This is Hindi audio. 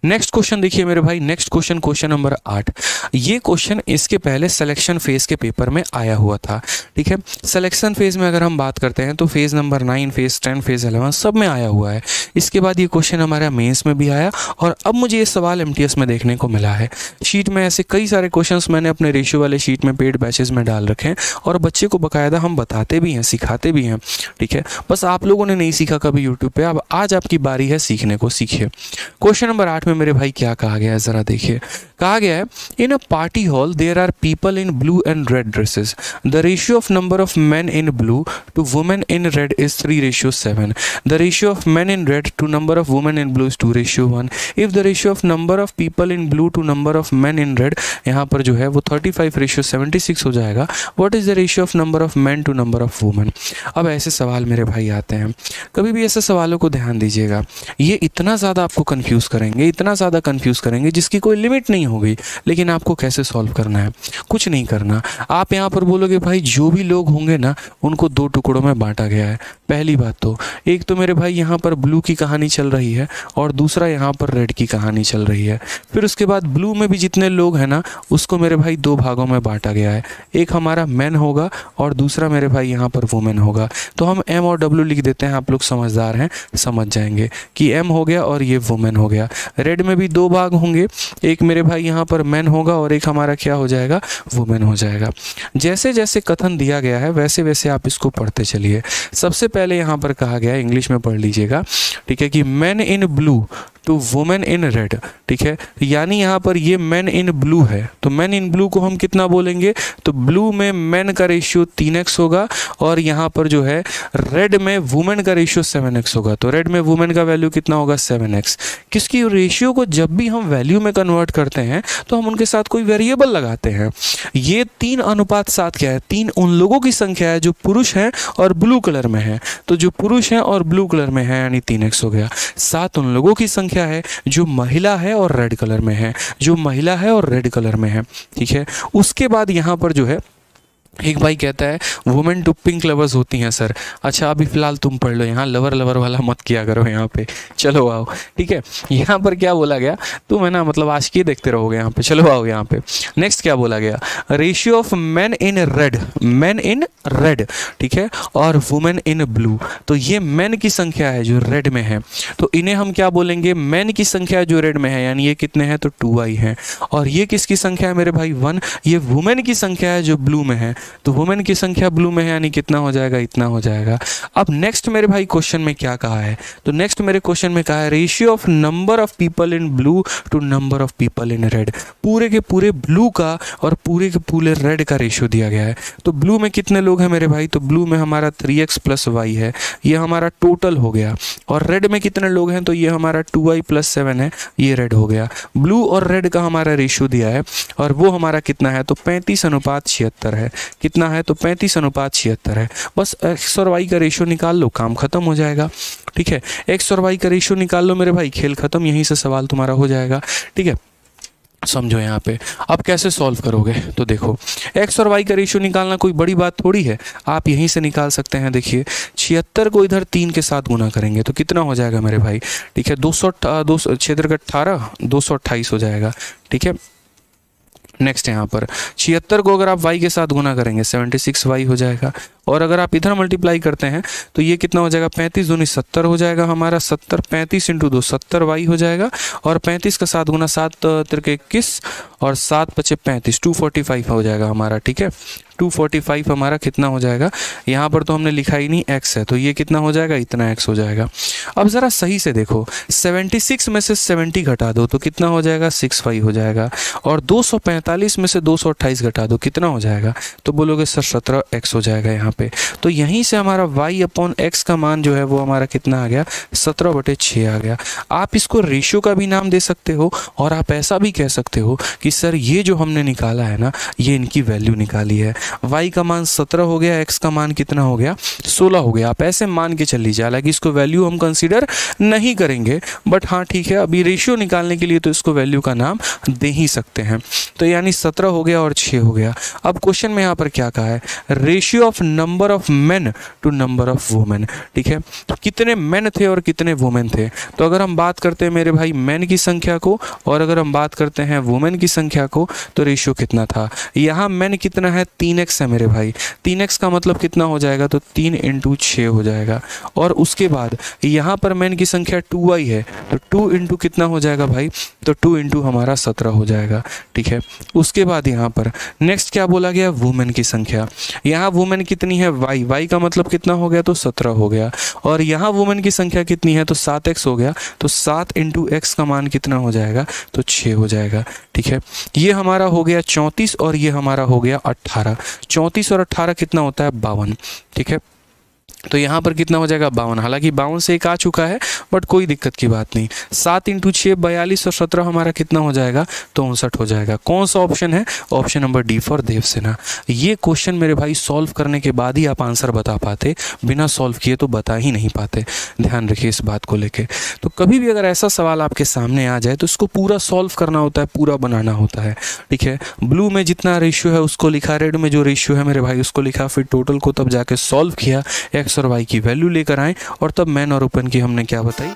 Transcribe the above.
नेक्स्ट क्वेश्चन देखिए मेरे भाई, नेक्स्ट क्वेश्चन, क्वेश्चन नंबर 8। ये क्वेश्चन इसके पहले सिलेक्शन फेज के पेपर में आया हुआ था, ठीक है। सिलेक्शन फेज में अगर हम बात करते हैं तो फेज नंबर 9, फेज 10, फेज 11 सब में आया हुआ है। इसके बाद ये क्वेश्चन हमारा मेंस में भी आया और अब मुझे ये सवाल एमटीएस में देखने को मिला है। शीट में ऐसे कई सारे क्वेश्चंस मैंने अपने रेशियो वाले शीट में पेड बैचेस में डाल रखे हैं और बच्चे को बाकायदा हम बताते भी हैं, सिखाते भी हैं, ठीक है। बस आप लोगों ने नहीं सीखा कभी यूट्यूब पे, अब आज आपकी बारी है सीखने को, सीखिए। क्वेश्चन नंबर 8 में मेरे भाई क्या कहा गया है जरा देखिए। कहा गया है in a party hall there are people in blue and red dresses, the ratio of number of men in blue to women in red is 3:7, the ratio of men in red to number of women in blue is 2:1, if the ratio of number of people in blue to number of men in red, यहाँ पर जो है वो 35:76 हो जाएगा, what is the ratio of number of men to number of women. अब ऐसे सवाल मेरे भाई आते हैं, कभी भी ऐसे सवालों को ध्यान दीजिएगा, ये इतना ज़्यादा आपको कंफ्यूज करेंगे, इतना ज़्यादा कंफ्यूज करेंगे जिसकी कोई लिमिट नहीं होगी। लेकिन आपको कैसे सॉल्व करना है, कुछ नहीं करना। आप यहाँ पर बोलोगे भाई जो भी लोग होंगे ना उनको 2 टुकड़ों में बांटा गया है। पहली बात तो एक तो मेरे भाई यहाँ पर ब्लू की कहानी चल रही है और दूसरा यहाँ पर रेड की कहानी चल रही है। फिर उसके बाद ब्लू में भी जितने लोग हैं ना उसको मेरे भाई 2 भागों में बांटा गया है, एक हमारा मैन होगा और दूसरा मेरे भाई यहाँ पर वुमेन होगा। तो हम एम और डब्ल्यू लिख देते हैं, आप लोग समझदार हैं, समझ जाएंगे कि एम हो गया और ये वुमेन हो गया। रेड में भी 2 भाग होंगे, एक मेरे भाई यहाँ पर मैन होगा और एक हमारा क्या हो जाएगा, वुमेन हो जाएगा। जैसे जैसे कथन दिया गया है वैसे वैसे आप इसको पढ़ते चलिए। सबसे पहले यहाँ पर कहा गया है, इंग्लिश में पढ़ लीजिएगा, ठीक है, कि man in blue to women in red, ठीक है। यानी यहाँ पर ये मैन इन ब्लू है तो मैन इन ब्लू को हम कितना बोलेंगे, तो ब्लू में मैन का रेशियो 3x होगा और यहाँ पर जो है रेड में वुमेन का रेशियो 7x होगा। तो रेड में वुमेन का वैल्यू कितना होगा, 7x। किसकी रेशियो को जब भी हम वैल्यू में कन्वर्ट करते हैं तो हम उनके साथ कोई वेरिएबल लगाते हैं। ये 3:7 क्या है, 3 उन लोगों की संख्या है जो पुरुष हैं और ब्लू कलर में है, तो जो पुरुष हैं और ब्लू कलर में है यानी 3x हो गया। 7 उन लोगों की संख्या है जो महिला है और रेड कलर में है, जो महिला है और रेड कलर में है, ठीक है। उसके बाद यहाँ पर जो है एक भाई कहता है वुमेन टू पिंक लवर्स होती हैं सर। अच्छा अभी फिलहाल तुम पढ़ लो, यहाँ लवर लवर वाला मत किया करो यहाँ पे, चलो आओ, ठीक है। यहाँ पर क्या बोला गया, तुम है ना मतलब आशिकी देखते रहोगे यहाँ पे, चलो आओ यहाँ पे। नेक्स्ट क्या बोला गया, ratio of man in red, man in red, ठीक है, और वुमेन इन ब्लू। तो ये मैन की संख्या है जो रेड में है, तो इन्हें हम क्या बोलेंगे, मैन की संख्या जो रेड में है यानी ये कितने हैं, तो 2i है। और ये किसकी संख्या है मेरे भाई, 1। ये वुमेन की संख्या है जो ब्लू में है, तो वुमेन की संख्या ब्लू में है यानी कितना हो जाएगा, इतना हो जाएगा। अब नेक्स्ट मेरे भाई क्वेश्चन में क्या कहा है, तो नेक्स्ट मेरे क्वेश्चन में कहा है ratio of number of people in blue to number of people in red. पूरे के पूरे ब्लू का और पूरे के पूरे रेड का रेशियो दिया गया है। तो ब्लू में कितने लोग हैं मेरे भाई, तो ब्लू में हमारा 3x + y है, ये हमारा टोटल हो गया। और रेड में कितने लोग हैं, तो ये हमारा 2i + 7 है, ये रेड हो गया। ब्लू और रेड का हमारा रेशियो दिया है और वो हमारा कितना है, तो 35:76 है। कितना है, तो 35:76 है। बस x और y का रेशियो निकाल लो, काम खत्म हो जाएगा, ठीक है। x और y का रेशियो निकाल लो मेरे भाई, खेल खत्म, यहीं से सवाल तुम्हारा हो जाएगा, ठीक है। समझो यहाँ पे अब कैसे सॉल्व करोगे, तो देखो x और y का रेशियो निकालना कोई बड़ी बात थोड़ी है, आप यहीं से निकाल सकते हैं। देखिए 76 को इधर 3 के साथ गुना करेंगे तो कितना हो जाएगा मेरे भाई, ठीक है, 218 228 हो जाएगा, ठीक है। नेक्स्ट यहाँ पर 76 को अगर आप y के साथ गुना करेंगे 76y हो जाएगा। और अगर आप इधर मल्टीप्लाई करते हैं तो ये कितना हो जाएगा, 35 दूनी 70 हो जाएगा हमारा, 70 35 × 2 70y हो जाएगा। और 35 का 7 गुना 7 तिरके 21 और 7 × 5 35 245 हो जाएगा हमारा, ठीक है। 245 हमारा कितना हो जाएगा, यहाँ पर तो हमने लिखा ही नहीं x है, तो ये कितना हो जाएगा, इतना x हो जाएगा। अब ज़रा सही से देखो 76 में से 70 घटा दो तो कितना हो जाएगा, 6y हो जाएगा। और 245 में से 228 घटा दो कितना हो जाएगा, तो बोलोगे सर 17x हो जाएगा यहाँ पे। तो यहीं से हमारा y/x का मान जो है वो हमारा कितना आ गया, 17/6 आ गया। आप इसको रेशियो का भी नाम दे सकते हो और आप ऐसा भी कह सकते हो कि सर ये जो हमने निकाला है ना, ये इनकी वैल्यू निकाली है। y का मान 17 हो गया, x का मान कितना हो गया 16 हो गया। आप ऐसे मान के चल लीजिए, हालांकि इसको वैल्यू हम कंसीडर नहीं करेंगे, बट हाँ ठीक है, अभी रेशियो निकालने के लिए तो इसको वैल्यू का नाम दे ही सकते हैं। तो यानी 17 हो गया और 6 हो गया। अब क्वेश्चन में यहाँ पर क्या कहा है, ratio of number of men to number of women. ठीक है, तो कितने मेन थे और कितने वुमेन थे। तो अगर हम बात करते हैं मेरे भाई मेन की संख्या को, और अगर हम बात करते हैं वुमेन की संख्या को, तो रेशियो कितना था। यहाँ मेन कितना है 3x है मेरे भाई, 3x का मतलब कितना हो जाएगा, तो 3 × 6 हो जाएगा। और उसके बाद यहाँ पर मेन की संख्या 2y है, तो 2 × कितना हो जाएगा भाई, तो 2 × हमारा 17 हो जाएगा। ठीक है, उसके बाद यहाँ पर नेक्स्ट क्या बोला गया, वुमेन की संख्या। यहाँ वुमेन कितनी है y का मतलब कितना हो गया, तो 17 हो गया। और यहाँ वुमेन की संख्या कितनी है, तो 7x हो गया, तो 7 × x का मान कितना हो जाएगा, तो 6 हो जाएगा। ठीक है, ये हमारा हो गया 34 और ये हमारा हो गया 18। 34 और 18 कितना होता है 52। ठीक है, तो यहाँ पर कितना हो जाएगा 52। हालांकि 52 से एक आ चुका है, बट कोई दिक्कत की बात नहीं। 7 × 6 42 और 17 हमारा कितना हो जाएगा, तो 59 हो जाएगा। कौन सा ऑप्शन है, option number D for Devasena. ये क्वेश्चन मेरे भाई सॉल्व करने के बाद ही आप आंसर बता पाते, बिना सॉल्व किए तो बता ही नहीं पाते। ध्यान रखिए इस बात को लेके। तो कभी भी अगर ऐसा सवाल आपके सामने आ जाए तो इसको पूरा सॉल्व करना होता है, पूरा बनाना होता है। ठीक है, ब्लू में जितना रेशियो है उसको लिखा, रेड में जो रेशियो है मेरे भाई उसको लिखा, फिर टोटल को तब जाके सॉल्व किया, एक्स और वाई की वैल्यू लेकर आए, और तब मैन और ओपन की हमने क्या बताई,